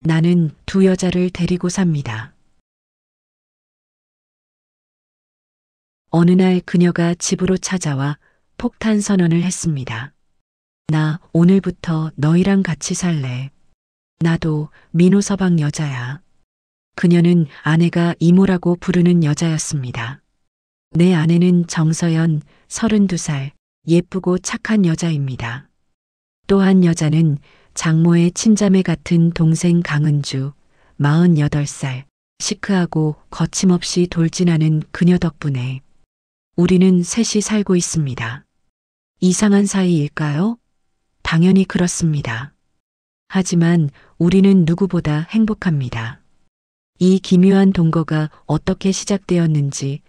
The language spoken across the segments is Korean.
나는 두 여자를 데리고 삽니다. 어느 날 그녀가 집으로 찾아와 폭탄 선언을 했습니다. 나 오늘부터 너희랑 같이 살래. 나도 민호 서방 여자야. 그녀는 아내가 이모라고 부르는 여자였습니다. 내 아내는 정서연, 32살, 예쁘고 착한 여자입니다. 또 한 여자는 장모의 친자매 같은 동생 강은주, 48살, 시크하고 거침없이 돌진하는 그녀 덕분에 우리는 셋이 살고 있습니다. 이상한 사이일까요? 당연히 그렇습니다. 하지만 우리는 누구보다 행복합니다. 이 기묘한 동거가 어떻게 시작되었는지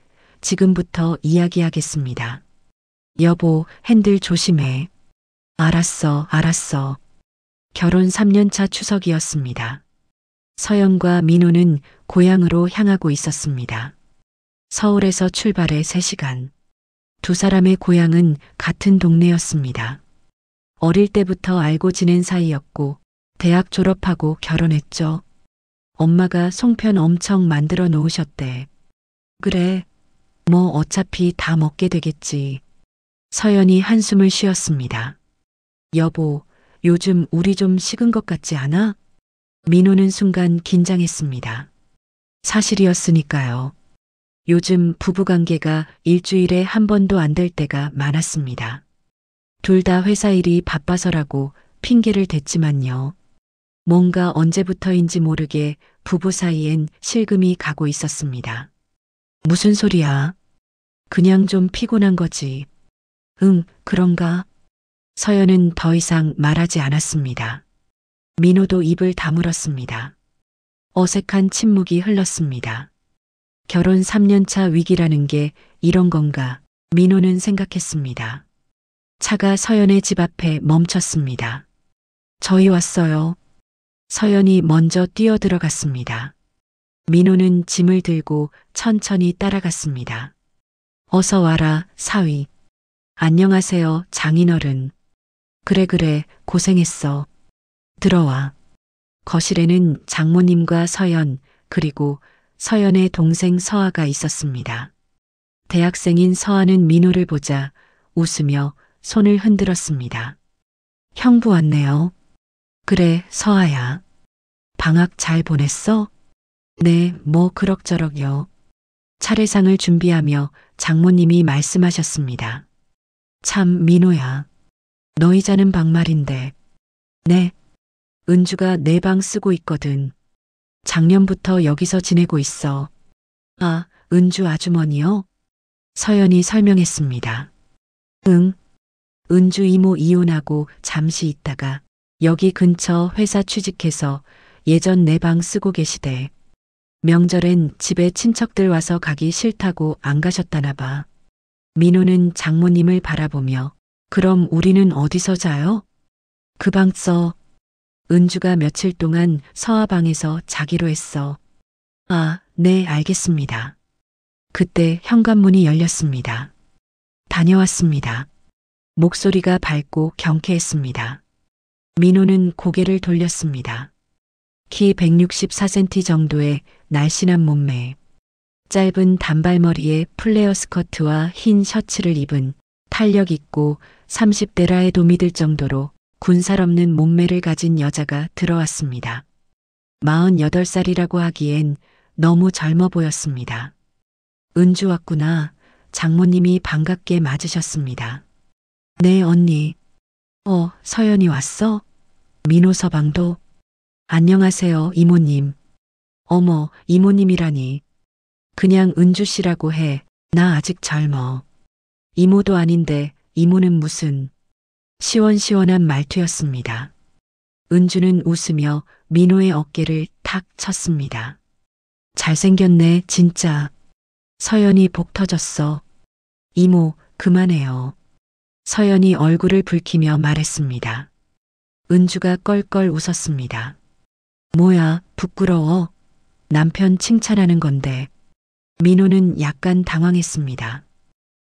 지금부터 이야기하겠습니다. 여보, 핸들 조심해. 알았어, 알았어. 결혼 3년차 추석이었습니다. 서연과 민호는 고향으로 향하고 있었습니다. 서울에서 출발해 3시간. 두 사람의 고향은 같은 동네였습니다. 어릴 때부터 알고 지낸 사이였고 대학 졸업하고 결혼했죠. 엄마가 송편 엄청 만들어 놓으셨대. 그래, 뭐 어차피 다 먹게 되겠지. 서연이 한숨을 쉬었습니다. 여보, 요즘 우리 좀 식은 것 같지 않아? 민호는 순간 긴장했습니다. 사실이었으니까요. 요즘 부부관계가 일주일에 한 번도 안 될 때가 많았습니다. 둘 다 회사 일이 바빠서라고 핑계를 댔지만요. 뭔가 언제부터인지 모르게 부부 사이엔 실금이 가고 있었습니다. 무슨 소리야? 그냥 좀 피곤한 거지. 응, 그런가? 서연은 더 이상 말하지 않았습니다. 민호도 입을 다물었습니다. 어색한 침묵이 흘렀습니다. 결혼 3년차 위기라는 게 이런 건가? 민호는 생각했습니다. 차가 서연의 집 앞에 멈췄습니다. 저희 왔어요. 서연이 먼저 뛰어들어갔습니다. 민호는 짐을 들고 천천히 따라갔습니다. 어서 와라, 사위. 안녕하세요, 장인어른. 그래, 고생했어. 들어와. 거실에는 장모님과 서연, 그리고 서연의 동생 서아가 있었습니다. 대학생인 서아는 민호를 보자 웃으며 손을 흔들었습니다. 형부 왔네요. 그래, 서아야. 방학 잘 보냈어? 네, 뭐 그럭저럭요. 차례상을 준비하며 장모님이 말씀하셨습니다. 참, 민호야. 너희 자는 방 말인데. 네. 은주가 내 방 쓰고 있거든. 작년부터 여기서 지내고 있어. 아, 은주 아주머니요? 서연이 설명했습니다. 응. 은주 이모 이혼하고 잠시 있다가 여기 근처 회사 취직해서 예전 내 방 쓰고 계시대. 명절엔 집에 친척들 와서 가기 싫다고 안 가셨다나 봐. 민호는 장모님을 바라보며 그럼 우리는 어디서 자요? 그 방 써. 은주가 며칠 동안 서아 방에서 자기로 했어. 아, 네, 알겠습니다. 그때 현관문이 열렸습니다. 다녀왔습니다. 목소리가 밝고 경쾌했습니다. 민호는 고개를 돌렸습니다. 키 164cm 정도의 날씬한 몸매, 짧은 단발머리에 플레어 스커트와 흰 셔츠를 입은 탄력 있고 30대라 해도 믿을 정도로 군살 없는 몸매를 가진 여자가 들어왔습니다. 48살이라고 하기엔 너무 젊어 보였습니다. 은주 왔구나. 장모님이 반갑게 맞으셨습니다. 네, 언니. 서연이 왔어? 민호 서방도? 안녕하세요, 이모님. 어머, 이모님이라니. 그냥 은주 씨라고 해. 나 아직 젊어. 이모도 아닌데 이모는 무슨. 시원시원한 말투였습니다. 은주는 웃으며 민호의 어깨를 탁 쳤습니다. 잘생겼네, 진짜. 서연이 복 터졌어. 이모, 그만해요. 서연이 얼굴을 붉히며 말했습니다. 은주가 껄껄 웃었습니다. 뭐야, 부끄러워. 남편 칭찬하는 건데. 민호는 약간 당황했습니다.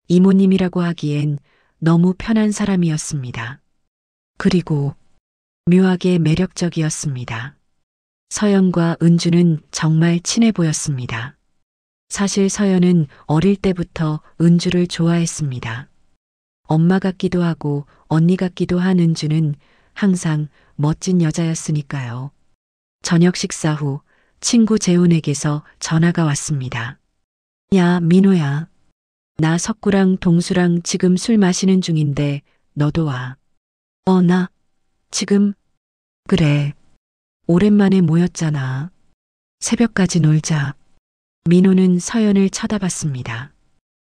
이모님이라고 하기엔 너무 편한 사람이었습니다. 그리고 묘하게 매력적이었습니다. 서연과 은주는 정말 친해 보였습니다. 사실 서연은 어릴 때부터 은주를 좋아했습니다. 엄마 같기도 하고 언니 같기도 한 은주는 항상 멋진 여자였으니까요. 저녁 식사 후 친구 재훈에게서 전화가 왔습니다. 야, 민호야. 나 석구랑 동수랑 지금 술 마시는 중인데 너도 와. 나 지금 그래. 오랜만에 모였잖아. 새벽까지 놀자. 민호는 서연을 쳐다봤습니다.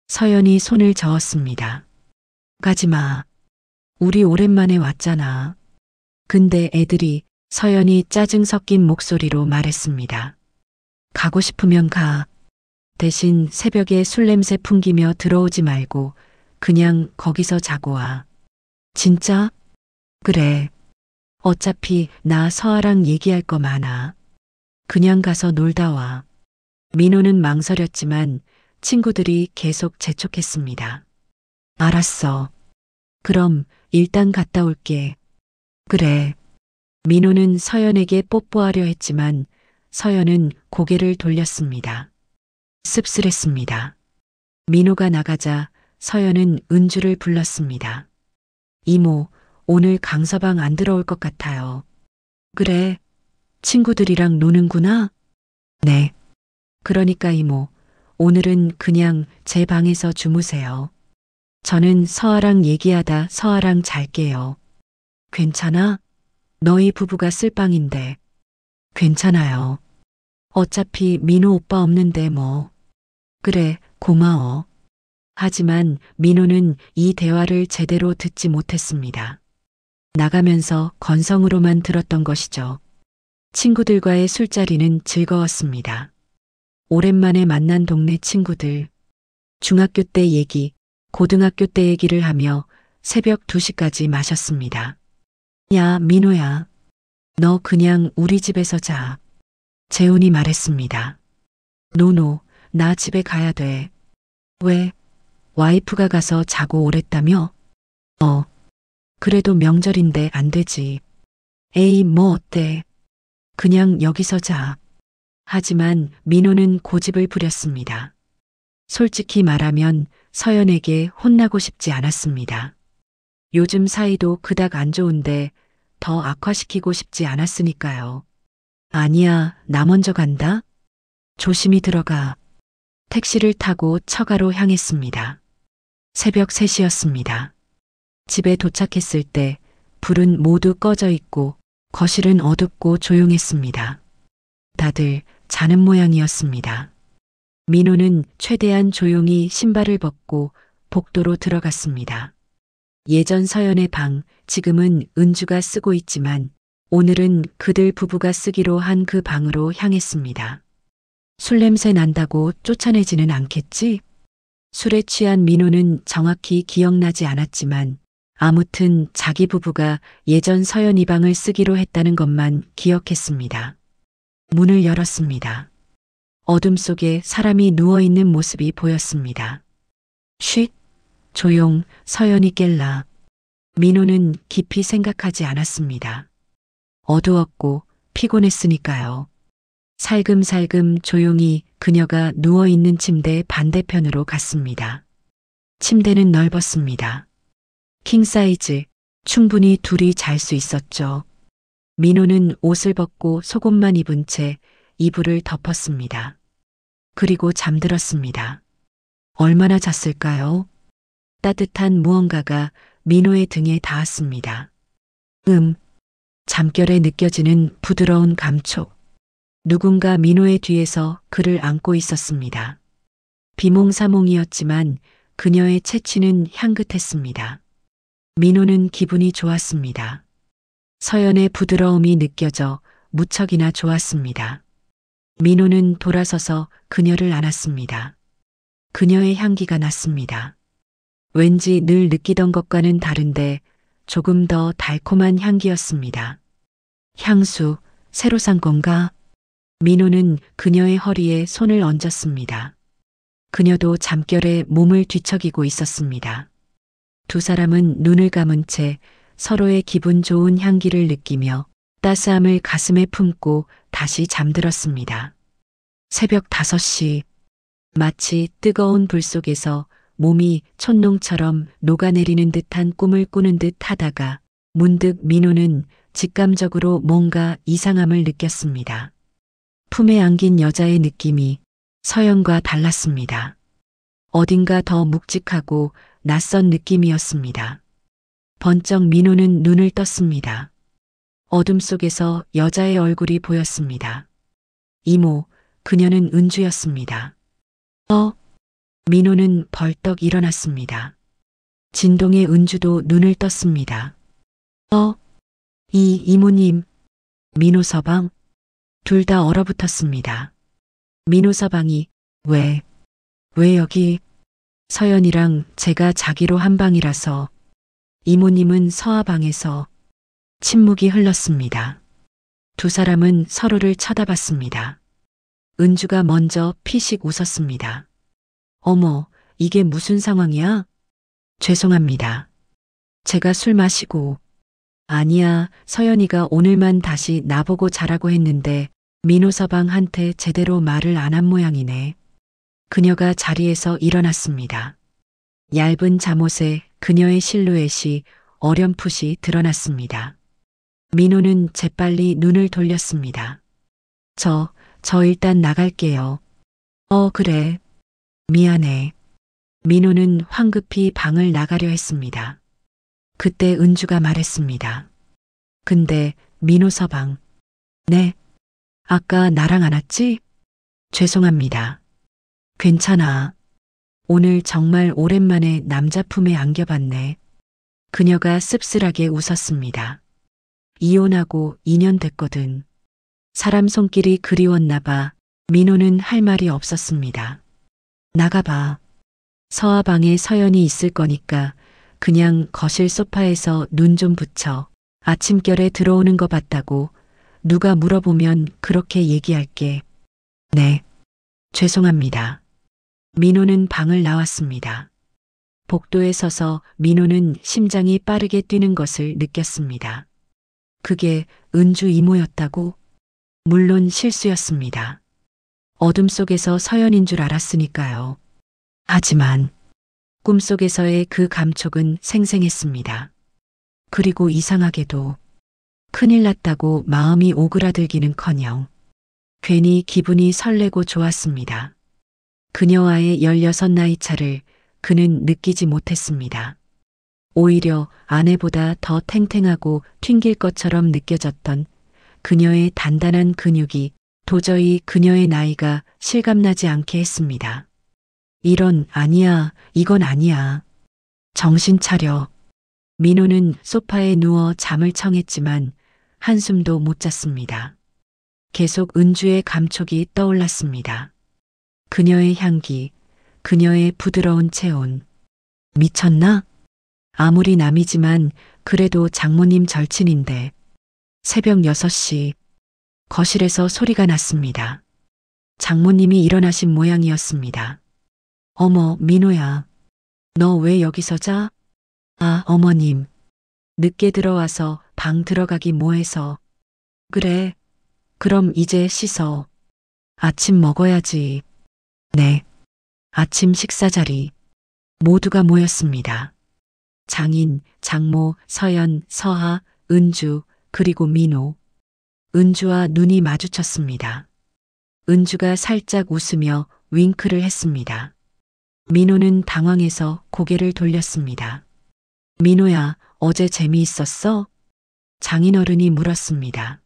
서연이 손을 저었습니다. 가지마. 우리 오랜만에 왔잖아. 근데 애들이 서연이 짜증 섞인 목소리로 말했습니다. 가고 싶으면 가. 대신 새벽에 술 냄새 풍기며 들어오지 말고 그냥 거기서 자고 와. 진짜? 그래. 어차피 나 서아랑 얘기할 거 많아. 그냥 가서 놀다 와. 민호는 망설였지만 친구들이 계속 재촉했습니다. 알았어. 그럼 일단 갔다 올게. 그래. 민호는 서연에게 뽀뽀하려 했지만 서연은 고개를 돌렸습니다. 씁쓸했습니다. 민호가 나가자 서연은 은주를 불렀습니다. 이모, 오늘 강서방 안 들어올 것 같아요. 그래. 친구들이랑 노는구나? 네. 그러니까 이모, 오늘은 그냥 제 방에서 주무세요. 저는 서아랑 얘기하다 서아랑 잘게요. 괜찮아? 너희 부부가 쓸 방인데. 괜찮아요. 어차피 민호 오빠 없는데 뭐. 그래, 고마워. 하지만 민호는 이 대화를 제대로 듣지 못했습니다. 나가면서 건성으로만 들었던 것이죠. 친구들과의 술자리는 즐거웠습니다. 오랜만에 만난 동네 친구들, 중학교 때 얘기, 고등학교 때 얘기를 하며 새벽 2시까지 마셨습니다. 야, 민호야. 너 그냥 우리 집에서 자. 재훈이 말했습니다. 노노, 나 집에 가야 돼. 왜? 와이프가 가서 자고 오랬다며? 그래도 명절인데 안 되지. 에이, 뭐 어때? 그냥 여기서 자. 하지만 민호는 고집을 부렸습니다. 솔직히 말하면 서연에게 혼나고 싶지 않았습니다. 요즘 사이도 그닥 안 좋은데 더 악화시키고 싶지 않았으니까요. 아니야, 나 먼저 간다. 조심히 들어가. 택시를 타고 처가로 향했습니다. 새벽 3시였습니다. 집에 도착했을 때 불은 모두 꺼져 있고 거실은 어둡고 조용했습니다. 다들 자는 모양이었습니다. 민호는 최대한 조용히 신발을 벗고 복도로 들어갔습니다. 예전 서연의 방, 지금은 은주가 쓰고 있지만 오늘은 그들 부부가 쓰기로 한 그 방으로 향했습니다. 술 냄새 난다고 쫓아내지는 않겠지? 술에 취한 민호는 정확히 기억나지 않았지만 아무튼 자기 부부가 예전 서연이 방을 쓰기로 했다는 것만 기억했습니다. 문을 열었습니다. 어둠 속에 사람이 누워있는 모습이 보였습니다. 쉿! 조용, 서연이 깰라. 민호는 깊이 생각하지 않았습니다. 어두웠고 피곤했으니까요. 살금살금 조용히 그녀가 누워있는 침대 반대편으로 갔습니다. 침대는 넓었습니다. 킹사이즈, 충분히 둘이 잘 수 있었죠. 민호는 옷을 벗고 속옷만 입은 채 이불을 덮었습니다. 그리고 잠들었습니다. 얼마나 잤을까요? 따뜻한 무언가가 민호의 등에 닿았습니다. 잠결에 느껴지는 부드러운 감촉. 누군가 민호의 뒤에서 그를 안고 있었습니다. 비몽사몽이었지만 그녀의 채취는 향긋했습니다. 민호는 기분이 좋았습니다. 서연의 부드러움이 느껴져 무척이나 좋았습니다. 민호는 돌아서서 그녀를 안았습니다. 그녀의 향기가 났습니다. 왠지 늘 느끼던 것과는 다른데 조금 더 달콤한 향기였습니다. 향수, 새로 산 건가? 민호는 그녀의 허리에 손을 얹었습니다. 그녀도 잠결에 몸을 뒤척이고 있었습니다. 두 사람은 눈을 감은 채 서로의 기분 좋은 향기를 느끼며 따스함을 가슴에 품고 다시 잠들었습니다. 새벽 5시, 마치 뜨거운 불 속에서 몸이 촛농처럼 녹아내리는 듯한 꿈을 꾸는 듯 하다가 문득 민호는 직감적으로 뭔가 이상함을 느꼈습니다. 품에 안긴 여자의 느낌이 서연과 달랐습니다. 어딘가 더 묵직하고 낯선 느낌이었습니다. 번쩍 민호는 눈을 떴습니다. 어둠 속에서 여자의 얼굴이 보였습니다. 이모, 그녀는 은주였습니다. 민호는 벌떡 일어났습니다. 진동의 은주도 눈을 떴습니다. 이모님, 민호 서방, 둘 다 얼어붙었습니다. 민호 서방이 왜 여기? 서연이랑 제가 자기로 한 방이라서. 이모님은 서하방에서. 침묵이 흘렀습니다. 두 사람은 서로를 쳐다봤습니다. 은주가 먼저 피식 웃었습니다. 어머, 이게 무슨 상황이야? 죄송합니다. 제가 술 마시고. 아니야, 서연이가 오늘만 다시 나보고 자라고 했는데 민호 서방한테 제대로 말을 안 한 모양이네. 그녀가 자리에서 일어났습니다. 얇은 잠옷에 그녀의 실루엣이 어렴풋이 드러났습니다. 민호는 재빨리 눈을 돌렸습니다. 저 일단 나갈게요. 그래. 미안해. 민호는 황급히 방을 나가려 했습니다. 그때 은주가 말했습니다. 근데 민호 서방. 네. 아까 나랑 안 왔지? 죄송합니다. 괜찮아. 오늘 정말 오랜만에 남자 품에 안겨봤네. 그녀가 씁쓸하게 웃었습니다. 이혼하고 2년 됐거든. 사람 손길이 그리웠나 봐. 민호는 할 말이 없었습니다. 나가봐. 서하방에 서연이 있을 거니까 그냥 거실 소파에서 눈 좀 붙여. 아침결에 들어오는 거 봤다고. 누가 물어보면 그렇게 얘기할게. 네. 죄송합니다. 민호는 방을 나왔습니다. 복도에 서서 민호는 심장이 빠르게 뛰는 것을 느꼈습니다. 그게 은주 이모였다고? 물론 실수였습니다. 어둠 속에서 서연인 줄 알았으니까요. 하지만 꿈속에서의 그 감촉은 생생했습니다. 그리고 이상하게도 큰일 났다고 마음이 오그라들기는커녕 괜히 기분이 설레고 좋았습니다. 그녀와의 16 나이 차를 그는 느끼지 못했습니다. 오히려 아내보다 더 탱탱하고 튕길 것처럼 느껴졌던 그녀의 단단한 근육이 도저히 그녀의 나이가 실감나지 않게 했습니다. 아니야, 이건 아니야. 정신 차려. 민호는 소파에 누워 잠을 청했지만 한숨도 못 잤습니다. 계속 은주의 감촉이 떠올랐습니다. 그녀의 향기, 그녀의 부드러운 체온. 미쳤나? 아무리 남이지만 그래도 장모님 절친인데. 새벽 6시 거실에서 소리가 났습니다. 장모님이 일어나신 모양이었습니다. 어머, 민호야. 너 왜 여기서 자? 아, 어머님. 늦게 들어와서 방 들어가기 뭐해서. 그래. 그럼 이제 씻어. 아침 먹어야지. 네. 아침 식사 자리. 모두가 모였습니다. 장인, 장모, 서연, 서하, 은주, 그리고 민호. 은주와 눈이 마주쳤습니다. 은주가 살짝 웃으며 윙크를 했습니다. 민호는 당황해서 고개를 돌렸습니다. 민호야, 어제 재미있었어? 장인어른이 물었습니다.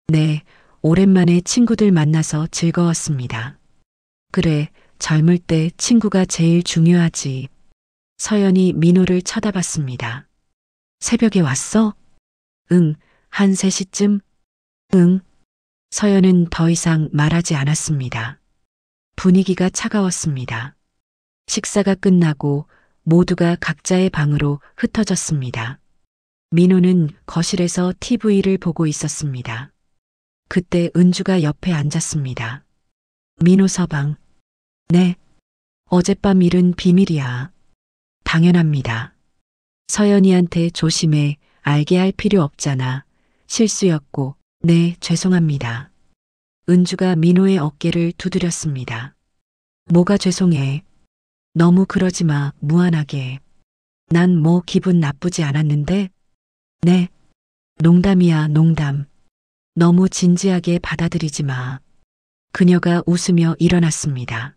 네, 오랜만에 친구들 만나서 즐거웠습니다. 그래, 젊을 때 친구가 제일 중요하지. 서연이 민호를 쳐다봤습니다. 새벽에 왔어? 응, 한 3시쯤? 응. 서연은 더 이상 말하지 않았습니다. 분위기가 차가웠습니다. 식사가 끝나고 모두가 각자의 방으로 흩어졌습니다. 민호는 거실에서 TV를 보고 있었습니다. 그때 은주가 옆에 앉았습니다. 민호 서방. 네. 어젯밤 일은 비밀이야. 당연합니다. 서연이한테 조심해. 알게 할 필요 없잖아. 실수였고. 네, 죄송합니다. 은주가 민호의 어깨를 두드렸습니다. 뭐가 죄송해. 너무 그러지 마, 무안하게. 난 뭐 기분 나쁘지 않았는데? 네. 농담이야, 농담. 너무 진지하게 받아들이지 마. 그녀가 웃으며 일어났습니다.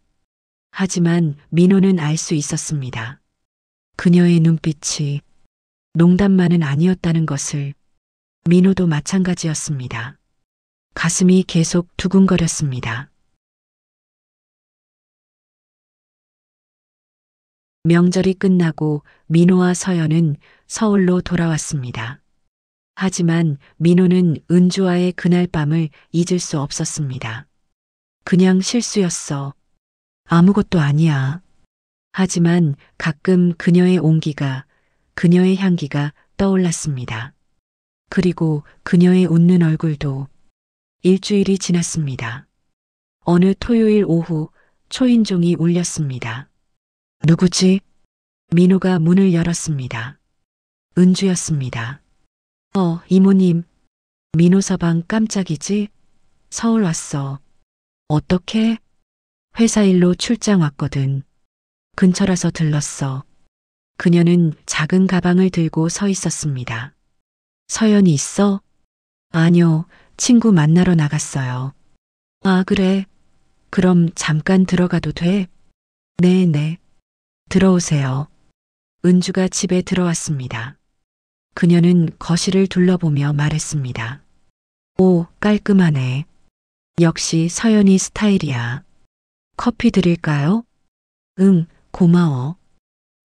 하지만 민호는 알 수 있었습니다. 그녀의 눈빛이 농담만은 아니었다는 것을. 민호도 마찬가지였습니다. 가슴이 계속 두근거렸습니다. 명절이 끝나고 민호와 서연은 서울로 돌아왔습니다. 하지만 민호는 은주와의 그날 밤을 잊을 수 없었습니다. 그냥 실수였어. 아무것도 아니야. 하지만 가끔 그녀의 온기가, 그녀의 향기가 떠올랐습니다. 그리고 그녀의 웃는 얼굴도. 일주일이 지났습니다. 어느 토요일 오후 초인종이 울렸습니다. 누구지? 민호가 문을 열었습니다. 은주였습니다. 이모님. 민호 서방 깜짝이지? 서울 왔어. 어떻게? 회사 일로 출장 왔거든. 근처라서 들렀어. 그녀는 작은 가방을 들고 서 있었습니다. 서연이 있어? 아니요, 친구 만나러 나갔어요. 아, 그래. 그럼 잠깐 들어가도 돼? 네네. 들어오세요. 은주가 집에 들어왔습니다. 그녀는 거실을 둘러보며 말했습니다. 오, 깔끔하네. 역시 서연이 스타일이야. 커피 드릴까요? 응, 고마워.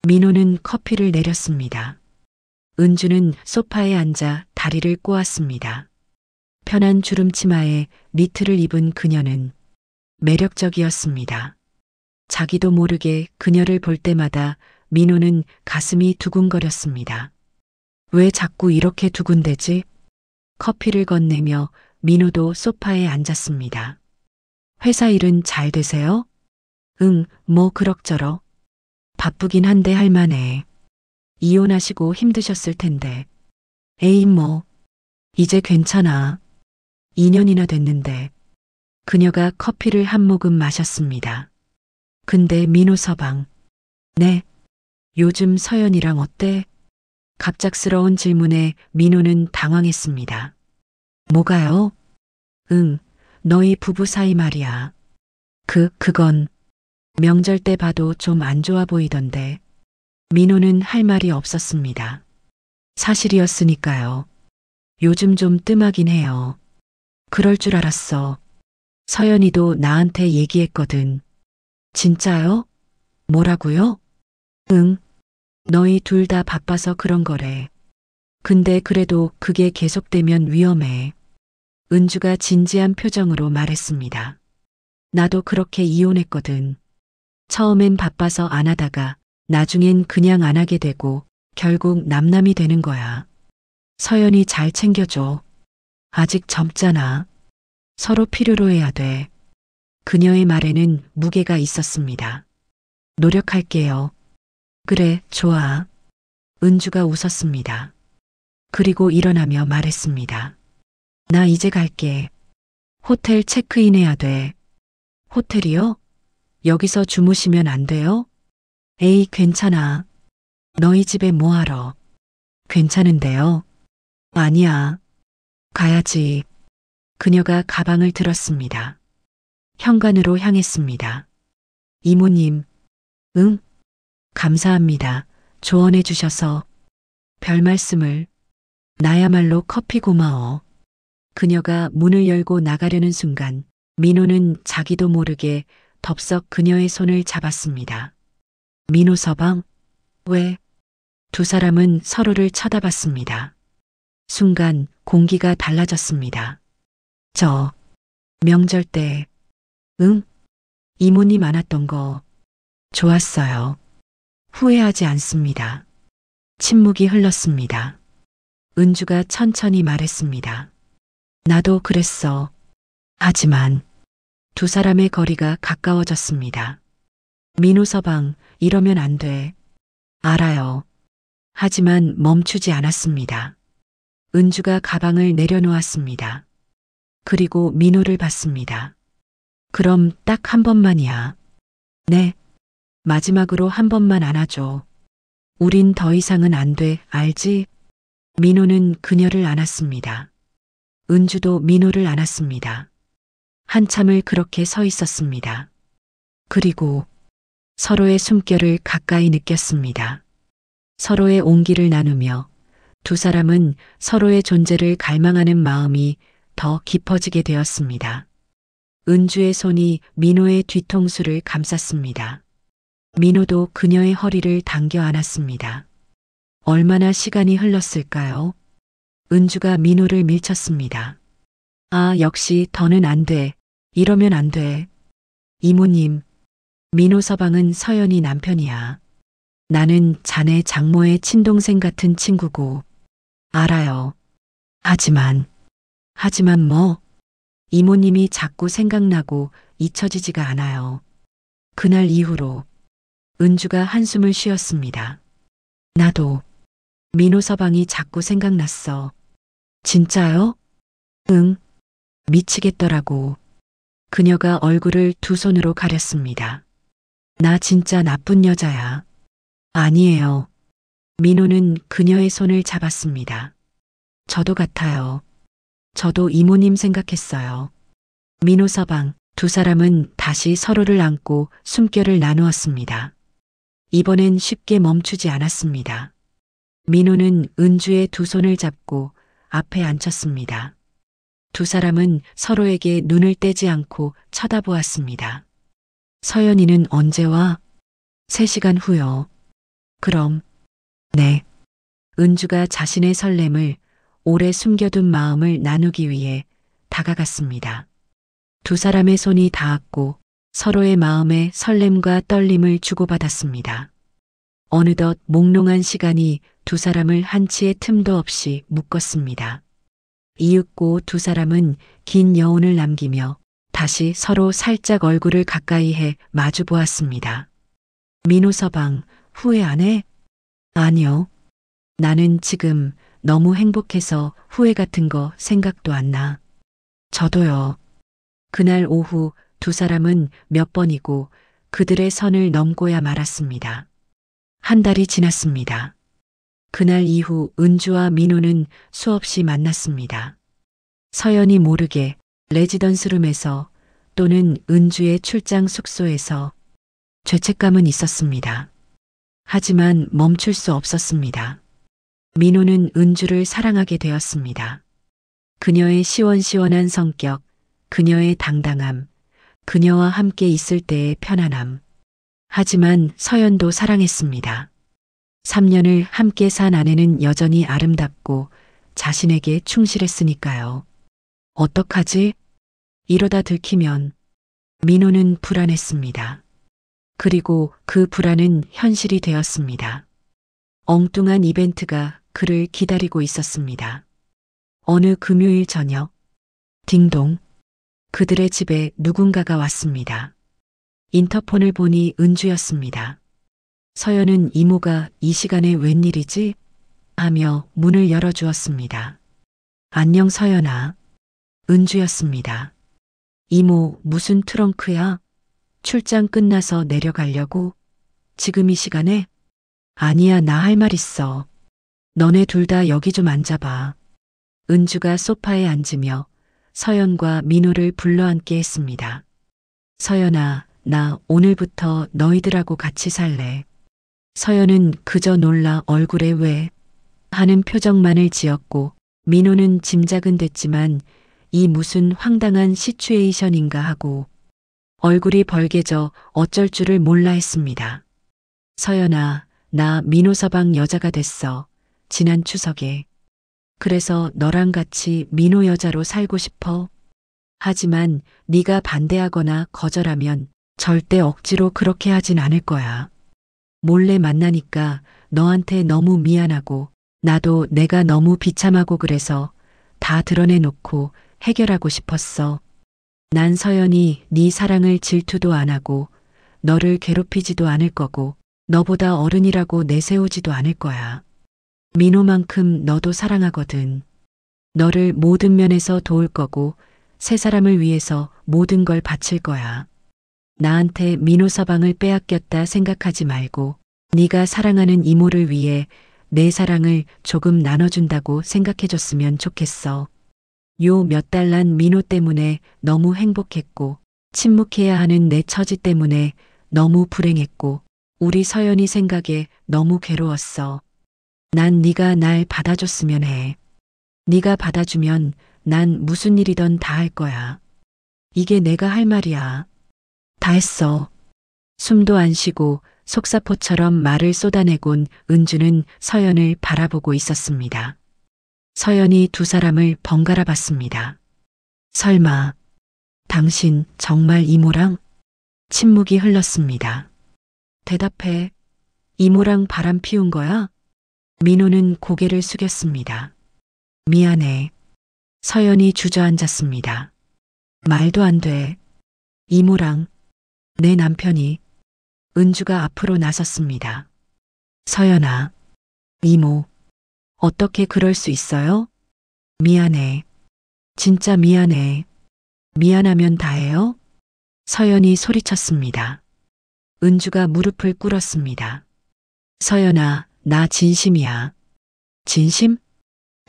민호는 커피를 내렸습니다. 은주는 소파에 앉아 다리를 꼬았습니다. 편한 주름치마에 니트를 입은 그녀는 매력적이었습니다. 자기도 모르게 그녀를 볼 때마다 민호는 가슴이 두근거렸습니다. 왜 자꾸 이렇게 두근대지? 커피를 건네며 민호도 소파에 앉았습니다. 회사 일은 잘 되세요? 응, 뭐 그럭저럭. 바쁘긴 한데 할만해. 이혼하시고 힘드셨을 텐데. 에이 뭐. 이제 괜찮아. 2년이나 됐는데. 그녀가 커피를 한 모금 마셨습니다. 근데 민호 서방. 네. 요즘 서연이랑 어때? 갑작스러운 질문에 민호는 당황했습니다. 뭐가요? 응, 너희 부부 사이 말이야. 그건 명절 때 봐도 좀 안 좋아 보이던데. 민호는 할 말이 없었습니다. 사실이었으니까요. 요즘 좀 뜸하긴 해요. 그럴 줄 알았어. 서연이도 나한테 얘기했거든. 진짜요? 뭐라고요? 응. 너희 둘 다 바빠서 그런 거래. 근데 그래도 그게 계속되면 위험해. 은주가 진지한 표정으로 말했습니다. 나도 그렇게 이혼했거든. 처음엔 바빠서 안 하다가 나중엔 그냥 안 하게 되고 결국 남남이 되는 거야. 서연이 잘 챙겨줘. 아직 젊잖아. 서로 필요로 해야 돼. 그녀의 말에는 무게가 있었습니다. 노력할게요. 그래, 좋아. 은주가 웃었습니다. 그리고 일어나며 말했습니다. 나 이제 갈게. 호텔 체크인해야 돼. 호텔이요? 여기서 주무시면 안 돼요? 에이, 괜찮아. 너희 집에 뭐하러? 괜찮은데요? 아니야. 가야지. 그녀가 가방을 들었습니다. 현관으로 향했습니다. 이모님. 응? 감사합니다. 조언해 주셔서. 별 말씀을. 나야말로 커피 고마워. 그녀가 문을 열고 나가려는 순간 민호는 자기도 모르게 덥석 그녀의 손을 잡았습니다. 민호 서방? 왜? 두 사람은 서로를 쳐다봤습니다. 순간 공기가 달라졌습니다. 명절 때. 응? 이모님 안 왔던 거. 좋았어요. 후회하지 않습니다. 침묵이 흘렀습니다. 은주가 천천히 말했습니다. 나도 그랬어. 하지만 두 사람의 거리가 가까워졌습니다. 민호 서방, 이러면 안 돼. 알아요. 하지만 멈추지 않았습니다. 은주가 가방을 내려놓았습니다. 그리고 민호를 봤습니다. 그럼 딱 한 번만이야. 네. 마지막으로 한 번만 안아줘. 우린 더 이상은 안 돼, 알지? 민호는 그녀를 안았습니다. 은주도 민호를 안았습니다. 한참을 그렇게 서 있었습니다. 그리고 서로의 숨결을 가까이 느꼈습니다. 서로의 온기를 나누며 두 사람은 서로의 존재를 갈망하는 마음이 더 깊어지게 되었습니다. 은주의 손이 민호의 뒤통수를 감쌌습니다. 민호도 그녀의 허리를 당겨 안았습니다. 얼마나 시간이 흘렀을까요? 은주가 민호를 밀쳤습니다. 아, 역시 더는 안 돼. 이러면 안 돼. 이모님, 민호 서방은 서연이 남편이야. 나는 자네 장모의 친동생 같은 친구고. 알아요. 하지만 뭐? 이모님이 자꾸 생각나고 잊혀지지가 않아요. 그날 이후로 은주가 한숨을 쉬었습니다. 나도 민호 서방이 자꾸 생각났어. 진짜요? 응. 미치겠더라고. 그녀가 얼굴을 두 손으로 가렸습니다. 나 진짜 나쁜 여자야. 아니에요. 민호는 그녀의 손을 잡았습니다. 저도 같아요. 저도 이모님 생각했어요. 민호 서방, 두 사람은 다시 서로를 안고 숨결을 나누었습니다. 이번엔 쉽게 멈추지 않았습니다. 민호는 은주의 두 손을 잡고 앞에 앉혔습니다. 두 사람은 서로에게 눈을 떼지 않고 쳐다보았습니다. 서연이는 언제 와? 3시간 후요. 그럼, 네. 은주가 자신의 설렘을 오래 숨겨둔 마음을 나누기 위해 다가갔습니다. 두 사람의 손이 닿았고 서로의 마음에 설렘과 떨림을 주고받았습니다. 어느덧 몽롱한 시간이 두 사람을 한치의 틈도 없이 묶었습니다. 이윽고 두 사람은 긴 여운을 남기며 다시 서로 살짝 얼굴을 가까이 해 마주 보았습니다. 민호 서방, 후회 안 해? 아니요. 나는 지금 너무 행복해서 후회 같은 거 생각도 안 나. 저도요. 그날 오후 두 사람은 몇 번이고 그들의 선을 넘고야 말았습니다. 한 달이 지났습니다. 그날 이후 은주와 민호는 수없이 만났습니다. 서연이 모르게 레지던스룸에서 또는 은주의 출장 숙소에서 죄책감은 있었습니다. 하지만 멈출 수 없었습니다. 민호는 은주를 사랑하게 되었습니다. 그녀의 시원시원한 성격, 그녀의 당당함, 그녀와 함께 있을 때의 편안함. 하지만 서연도 사랑했습니다. 3년을 함께 산 아내는 여전히 아름답고 자신에게 충실했으니까요. 어떡하지? 이러다 들키면 민호는 불안했습니다. 그리고 그 불안은 현실이 되었습니다. 엉뚱한 이벤트가 그를 기다리고 있었습니다. 어느 금요일 저녁, 딩동. 그들의 집에 누군가가 왔습니다. 인터폰을 보니 은주였습니다. 서연은 이모가 이 시간에 웬일이지? 하며 문을 열어주었습니다. 안녕 서연아. 은주였습니다. 이모 무슨 트렁크야? 출장 끝나서 내려가려고? 지금 이 시간에? 아니야 나 할 말 있어. 너네 둘 다 여기 좀 앉아봐. 은주가 소파에 앉으며 서연과 민호를 불러앉게 했습니다. 서연아, 나 오늘부터 너희들하고 같이 살래. 서연은 그저 놀라 얼굴에 왜? 하는 표정만을 지었고 민호는 짐작은 됐지만 이 무슨 황당한 시츄에이션인가 하고 얼굴이 벌개져 어쩔 줄을 몰라 했습니다. 서연아, 나 민호 서방 여자가 됐어. 지난 추석에. 그래서 너랑 같이 민호 여자로 살고 싶어. 하지만 네가 반대하거나 거절하면 절대 억지로 그렇게 하진 않을 거야. 몰래 만나니까 너한테 너무 미안하고 나도 내가 너무 비참하고 그래서 다 드러내놓고 해결하고 싶었어. 난 서연이 네 사랑을 질투도 안 하고 너를 괴롭히지도 않을 거고 너보다 어른이라고 내세우지도 않을 거야. 민호만큼 너도 사랑하거든. 너를 모든 면에서 도울 거고 새 사람을 위해서 모든 걸 바칠 거야. 나한테 민호 서방을 빼앗겼다 생각하지 말고 네가 사랑하는 이모를 위해 내 사랑을 조금 나눠준다고 생각해줬으면 좋겠어. 요 몇 달 난 민호 때문에 너무 행복했고 침묵해야 하는 내 처지 때문에 너무 불행했고 우리 서연이 생각에 너무 괴로웠어. 난 네가 날 받아줬으면 해. 네가 받아주면 난 무슨 일이든 다 할 거야. 이게 내가 할 말이야. 다 했어. 숨도 안 쉬고 속사포처럼 말을 쏟아내곤 은주는 서연을 바라보고 있었습니다. 서연이 두 사람을 번갈아 봤습니다. 설마 당신 정말 이모랑? 침묵이 흘렀습니다. 대답해. 이모랑 바람 피운 거야? 민호는 고개를 숙였습니다. 미안해. 서연이 주저앉았습니다. 말도 안 돼. 이모랑 내 남편이. 은주가 앞으로 나섰습니다. 서연아, 이모, 어떻게 그럴 수 있어요? 미안해. 진짜 미안해. 미안하면 다해요? 서연이 소리쳤습니다. 은주가 무릎을 꿇었습니다. 서연아, 나 진심이야. 진심?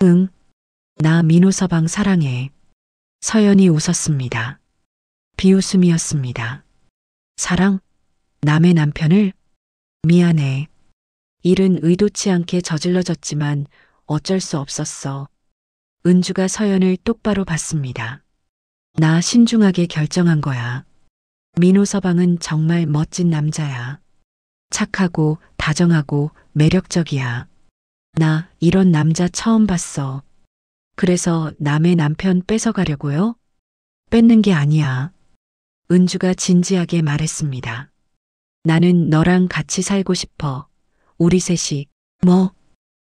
응. 나 민호 서방 사랑해. 서연이 웃었습니다. 비웃음이었습니다. 사랑? 남의 남편을? 미안해. 일은 의도치 않게 저질러졌지만 어쩔 수 없었어. 은주가 서연을 똑바로 봤습니다. 나 신중하게 결정한 거야. 민호 서방은 정말 멋진 남자야. 착하고 다정하고 매력적이야. 나 이런 남자 처음 봤어. 그래서 남의 남편 뺏어가려고요? 뺏는 게 아니야. 은주가 진지하게 말했습니다. 나는 너랑 같이 살고 싶어. 우리 셋이. 뭐?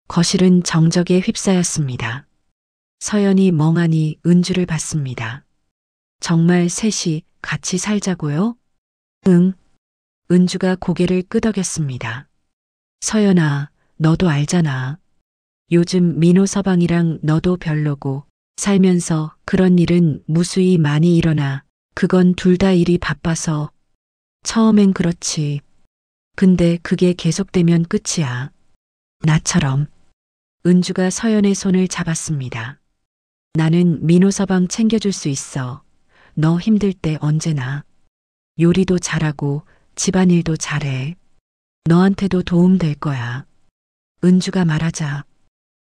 거실은 정적에 휩싸였습니다. 서연이 멍하니 은주를 봤습니다. 정말 셋이 같이 살자고요? 응. 은주가 고개를 끄덕였습니다. 서연아, 너도 알잖아. 요즘 민호 서방이랑 너도 별로고 살면서 그런 일은 무수히 많이 일어나. 그건 둘 다 일이 바빠서. 처음엔 그렇지. 근데 그게 계속되면 끝이야. 나처럼. 은주가 서연의 손을 잡았습니다. 나는 민호 서방 챙겨줄 수 있어. 너 힘들 때 언제나. 요리도 잘하고 집안일도 잘해. 너한테도 도움 될 거야. 은주가 말하자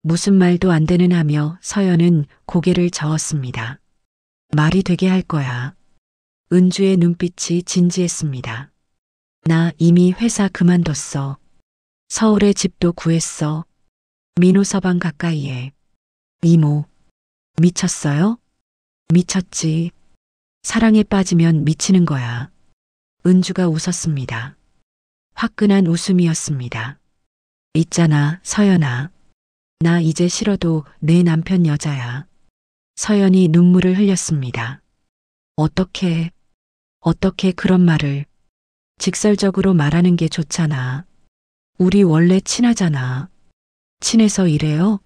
무슨 말도 안 되는 하며 서연은 고개를 저었습니다. 말이 되게 할 거야. 은주의 눈빛이 진지했습니다. 나 이미 회사 그만뒀어. 서울에 집도 구했어. 민호 서방 가까이에. 이모, 미쳤어요? 미쳤지. 사랑에 빠지면 미치는 거야. 은주가 웃었습니다. 화끈한 웃음이었습니다. 있잖아, 서연아. 나 이제 싫어도 내 남편 여자야. 서연이 눈물을 흘렸습니다. 어떻게 그런 말을. 직설적으로 말하는 게 좋잖아. 우리 원래 친하잖아. 친해서 이래요?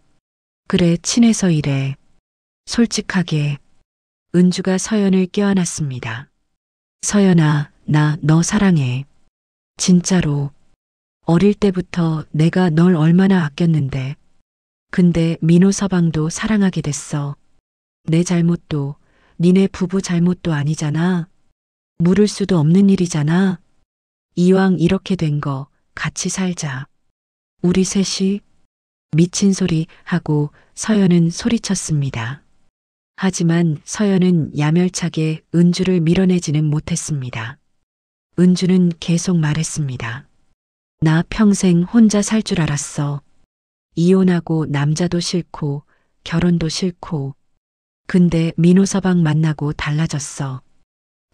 그래, 친해서 이래. 솔직하게. 은주가 서연을 껴안았습니다. 서연아, 나 너 사랑해. 진짜로. 어릴 때부터 내가 널 얼마나 아꼈는데. 근데 민호 서방도 사랑하게 됐어. 내 잘못도, 니네 부부 잘못도 아니잖아. 물을 수도 없는 일이잖아. 이왕 이렇게 된 거 같이 살자. 우리 셋이. 미친 소리 하고 서연은 소리쳤습니다. 하지만 서연은 야멸차게 은주를 밀어내지는 못했습니다. 은주는 계속 말했습니다. 나 평생 혼자 살 줄 알았어. 이혼하고 남자도 싫고 결혼도 싫고. 근데 민호 서방 만나고 달라졌어.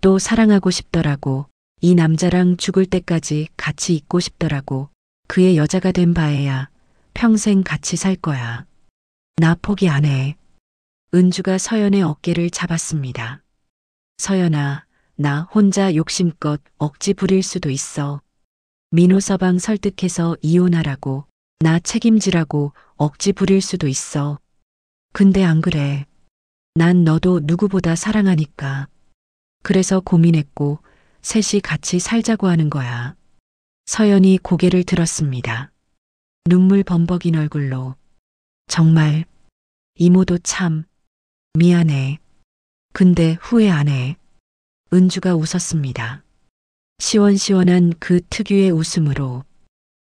또 사랑하고 싶더라고. 이 남자랑 죽을 때까지 같이 있고 싶더라고. 그의 여자가 된 바에야 평생 같이 살 거야. 나 포기 안 해. 은주가 서연의 어깨를 잡았습니다. 서연아, 나 혼자 욕심껏 억지 부릴 수도 있어. 민호 서방 설득해서 이혼하라고, 나 책임지라고 억지 부릴 수도 있어. 근데 안 그래. 난 너도 누구보다 사랑하니까. 그래서 고민했고 셋이 같이 살자고 하는 거야. 서연이 고개를 들었습니다. 눈물 범벅인 얼굴로. 정말 이모도 참 미안해. 근데 후회 안 해. 은주가 웃었습니다. 시원시원한 그 특유의 웃음으로.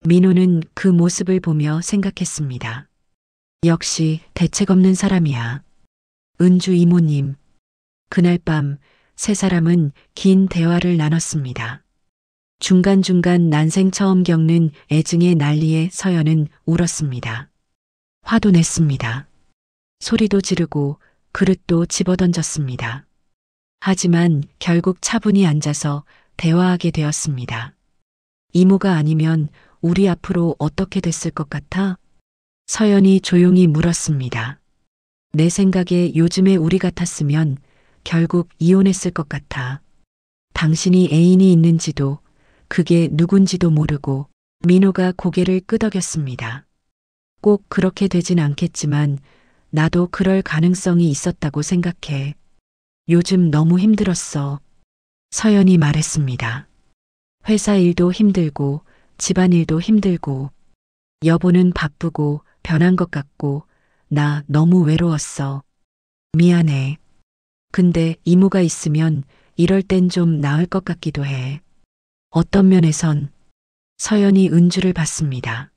민호는 그 모습을 보며 생각했습니다. 역시 대책 없는 사람이야. 은주 이모님. 그날 밤 세 사람은 긴 대화를 나눴습니다. 중간중간 난생 처음 겪는 애증의 난리에 서연은 울었습니다. 화도 냈습니다. 소리도 지르고 그릇도 집어던졌습니다. 하지만 결국 차분히 앉아서 대화하게 되었습니다. 이모가 아니면 우리 앞으로 어떻게 됐을 것 같아? 서연이 조용히 물었습니다. 내 생각에 요즘에 우리 같았으면 결국 이혼했을 것 같아. 당신이 애인이 있는지도 그게 누군지도 모르고. 민호가 고개를 끄덕였습니다. 꼭 그렇게 되진 않겠지만 나도 그럴 가능성이 있었다고 생각해. 요즘 너무 힘들었어. 서연이 말했습니다. 회사 일도 힘들고 집안일도 힘들고 여보는 바쁘고 변한 것 같고 나 너무 외로웠어. 미안해. 근데 이모가 있으면 이럴 땐 좀 나을 것 같기도 해. 어떤 면에선. 서연이 은주를 봤습니다.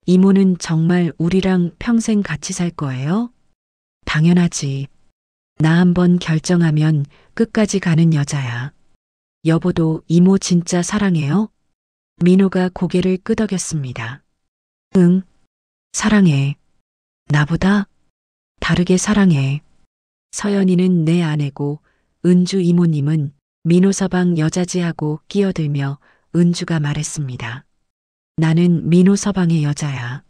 이모는 정말 우리랑 평생 같이 살 거예요? 당연하지. 나 한번 결정하면 끝까지 가는 여자야. 여보도 이모 진짜 사랑해요? 민호가 고개를 끄덕였습니다. 응, 사랑해. 나보다 다르게 사랑해. 서연이는 내 아내고 은주 이모님은 민호 서방 여자지 하고 끼어들며 은주가 말했습니다. 나는 민호 서방의 여자야.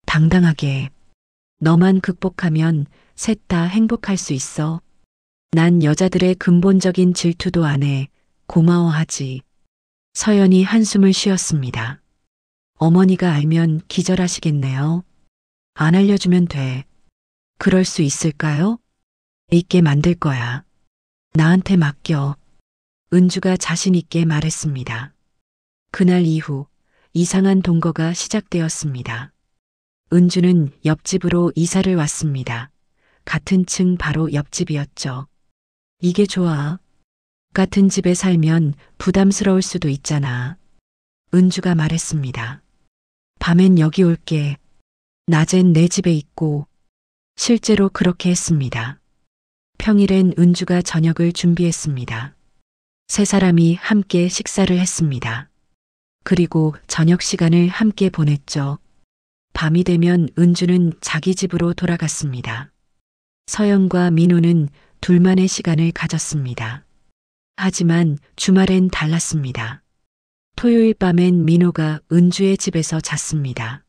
당당하게. 너만 극복하면 셋 다 행복할 수 있어. 난 여자들의 근본적인 질투도 안 해. 고마워하지. 서연이 한숨을 쉬었습니다. 어머니가 알면 기절하시겠네요. 안 알려주면 돼. 그럴 수 있을까요? 있게 만들 거야. 나한테 맡겨. 은주가 자신 있게 말했습니다. 그날 이후 이상한 동거가 시작되었습니다. 은주는 옆집으로 이사를 왔습니다. 같은 층 바로 옆집이었죠. 이게 좋아. 같은 집에 살면 부담스러울 수도 있잖아. 은주가 말했습니다. 밤엔 여기 올게. 낮엔 내 집에 있고. 실제로 그렇게 했습니다. 평일엔 은주가 저녁을 준비했습니다. 세 사람이 함께 식사를 했습니다. 그리고 저녁 시간을 함께 보냈죠. 밤이 되면 은주는 자기 집으로 돌아갔습니다. 서연과 민호는 둘만의 시간을 가졌습니다. 하지만 주말엔 달랐습니다. 토요일 밤엔 민호가 은주의 집에서 잤습니다.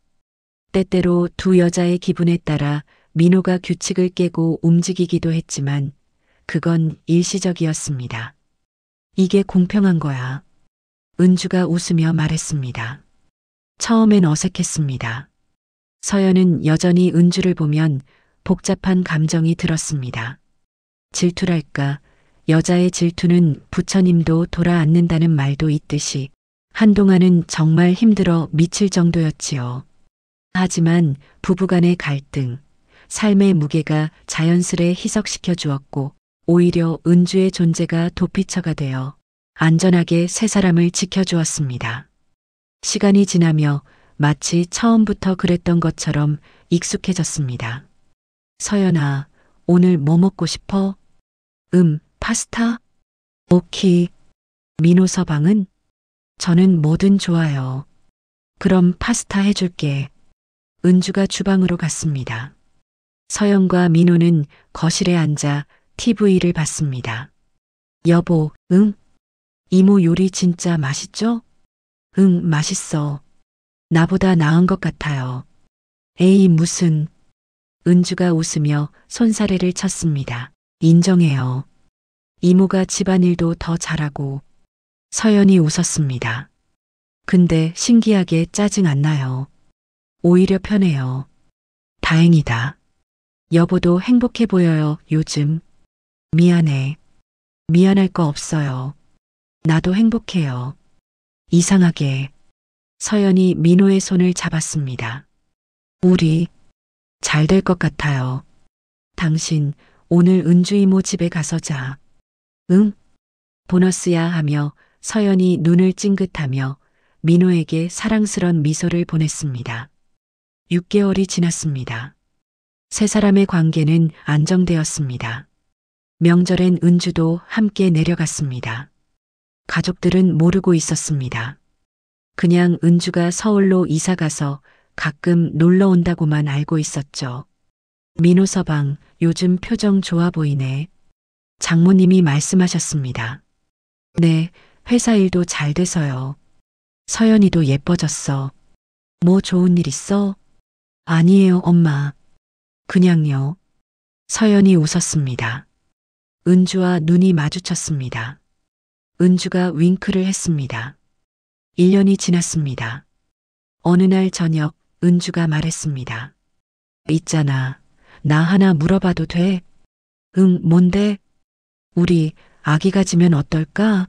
때때로 두 여자의 기분에 따라 민호가 규칙을 깨고 움직이기도 했지만 그건 일시적이었습니다. 이게 공평한 거야. 은주가 웃으며 말했습니다. 처음엔 어색했습니다. 서연은 여전히 은주를 보면 복잡한 감정이 들었습니다. 질투랄까, 여자의 질투는 부처님도 돌아앉는다는 말도 있듯이 한동안은 정말 힘들어 미칠 정도였지요. 하지만 부부간의 갈등, 삶의 무게가 자연스레 희석시켜 주었고 오히려 은주의 존재가 도피처가 되어 안전하게 세 사람을 지켜주었습니다. 시간이 지나며 마치 처음부터 그랬던 것처럼 익숙해졌습니다. 서연아, 오늘 뭐 먹고 싶어? 파스타? 오키. 민호 서방은? 저는 뭐든 좋아요. 그럼 파스타 해줄게. 은주가 주방으로 갔습니다. 서연과 민호는 거실에 앉아 TV를 봤습니다. 여보, 응? 이모 요리 진짜 맛있죠? 응, 맛있어. 나보다 나은 것 같아요. 에이, 무슨. 은주가 웃으며 손사래를 쳤습니다. 인정해요. 이모가 집안일도 더 잘하고. 서연이 웃었습니다. 근데 신기하게 짜증 안 나요. 오히려 편해요. 다행이다. 여보도 행복해 보여요, 요즘. 미안해. 미안할 거 없어요. 나도 행복해요. 이상하게. 서연이 민호의 손을 잡았습니다. 우리 잘 될 것 같아요. 당신 오늘 은주 이모 집에 가서 자. 응? 보너스야 하며 서연이 눈을 찡긋하며 민호에게 사랑스런 미소를 보냈습니다. 6개월이 지났습니다. 세 사람의 관계는 안정되었습니다. 명절엔 은주도 함께 내려갔습니다. 가족들은 모르고 있었습니다. 그냥 은주가 서울로 이사 가서 가끔 놀러 온다고만 알고 있었죠. 민호 서방, 요즘 표정 좋아 보이네. 장모님이 말씀하셨습니다. 네, 회사 일도 잘 돼서요. 서연이도 예뻐졌어. 뭐 좋은 일 있어? 아니에요, 엄마. 그냥요. 서연이 웃었습니다. 은주와 눈이 마주쳤습니다. 은주가 윙크를 했습니다. 1년이 지났습니다. 어느 날 저녁 은주가 말했습니다. 있잖아. 나 하나 물어봐도 돼? 응, 뭔데? 우리 아기 가지면 어떨까?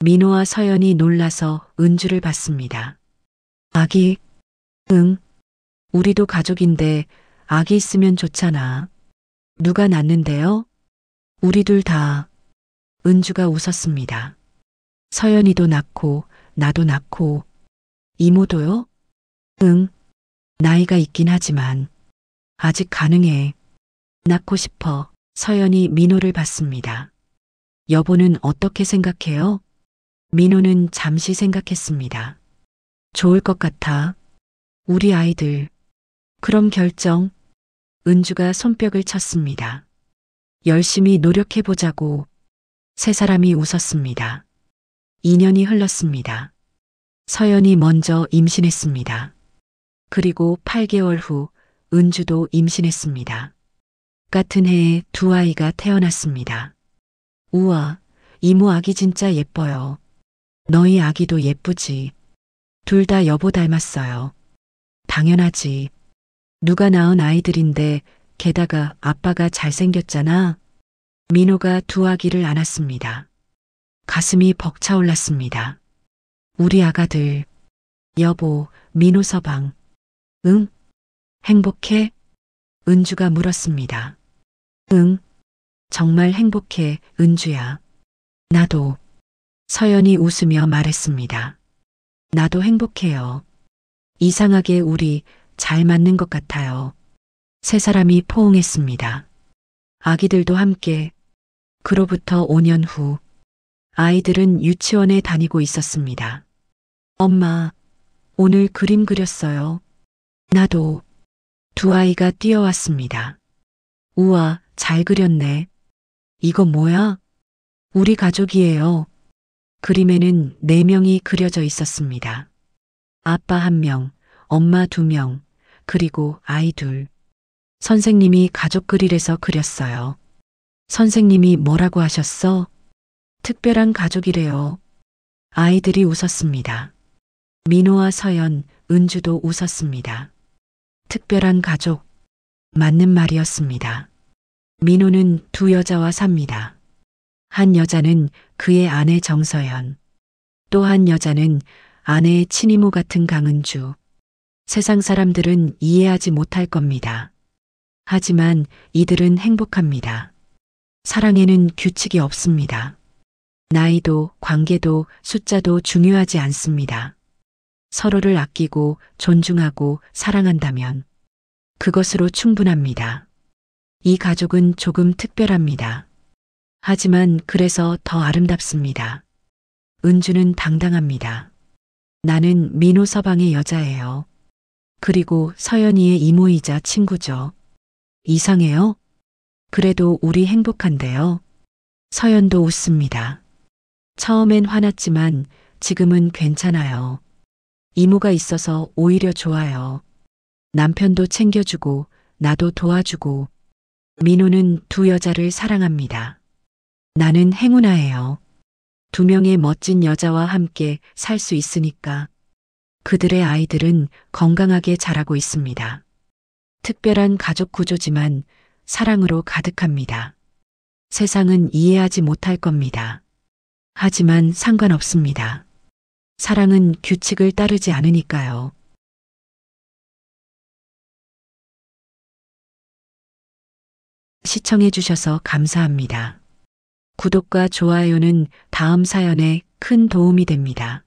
민호와 서연이 놀라서 은주를 봤습니다. 아기? 응. 우리도 가족인데 아기 있으면 좋잖아. 누가 낳는데요? 우리 둘 다. 은주가 웃었습니다. 서연이도 낳고 나도 낳고 이모도요? 응. 나이가 있긴 하지만 아직 가능해. 낳고 싶어. 서연이 민호를 봤습니다. 여보는 어떻게 생각해요? 민호는 잠시 생각했습니다. 좋을 것 같아. 우리 아이들. 그럼 결정. 은주가 손뼉을 쳤습니다. 열심히 노력해보자고. 세 사람이 웃었습니다. 2년이 흘렀습니다. 서연이 먼저 임신했습니다. 그리고 8개월 후 은주도 임신했습니다. 같은 해에 두 아이가 태어났습니다. 우와, 이모 아기 진짜 예뻐요. 너희 아기도 예쁘지. 둘 다 여보 닮았어요. 당연하지. 누가 낳은 아이들인데 게다가 아빠가 잘생겼잖아. 민호가 두 아기를 안았습니다. 가슴이 벅차올랐습니다. 우리 아가들. 여보, 민호 서방. 응? 행복해? 은주가 물었습니다. 응. 정말 행복해, 은주야. 나도. 서연이 웃으며 말했습니다. 나도 행복해요. 이상하게 우리 잘 맞는 것 같아요. 세 사람이 포옹했습니다. 아기들도 함께. 그로부터 5년 후 아이들은 유치원에 다니고 있었습니다. 엄마, 오늘 그림 그렸어요. 나도. 두 아이가 뛰어왔습니다. 우와, 잘 그렸네. 이거 뭐야? 우리 가족이에요. 그림에는 4명이 그려져 있었습니다. 아빠 1명, 엄마 2명, 그리고 아이 2. 선생님이 가족 그리래서 그렸어요. 선생님이 뭐라고 하셨어? 특별한 가족이래요. 아이들이 웃었습니다. 민호와 서연, 은주도 웃었습니다. 특별한 가족. 맞는 말이었습니다. 민호는 2 여자와 삽니다. 한 여자는 그의 아내 정서연, 또 한 여자는 아내의 친이모 같은 강은주. 세상 사람들은 이해하지 못할 겁니다. 하지만 이들은 행복합니다. 사랑에는 규칙이 없습니다. 나이도 관계도 숫자도 중요하지 않습니다. 서로를 아끼고 존중하고 사랑한다면 그것으로 충분합니다. 이 가족은 조금 특별합니다. 하지만 그래서 더 아름답습니다. 은주는 당당합니다. 나는 민호 서방의 여자예요. 그리고 서연이의 이모이자 친구죠. 이상해요? 그래도 우리 행복한데요. 서연도 웃습니다. 처음엔 화났지만 지금은 괜찮아요. 이모가 있어서 오히려 좋아요. 남편도 챙겨주고 나도 도와주고. 민호는 2 여자를 사랑합니다. 나는 행운아예요. 2명의 멋진 여자와 함께 살 수 있으니까. 그들의 아이들은 건강하게 자라고 있습니다. 특별한 가족 구조지만 사랑으로 가득합니다. 세상은 이해하지 못할 겁니다. 하지만 상관없습니다. 사랑은 규칙을 따르지 않으니까요. 시청해주셔서 감사합니다. 구독과 좋아요는 다음 사연에 큰 도움이 됩니다.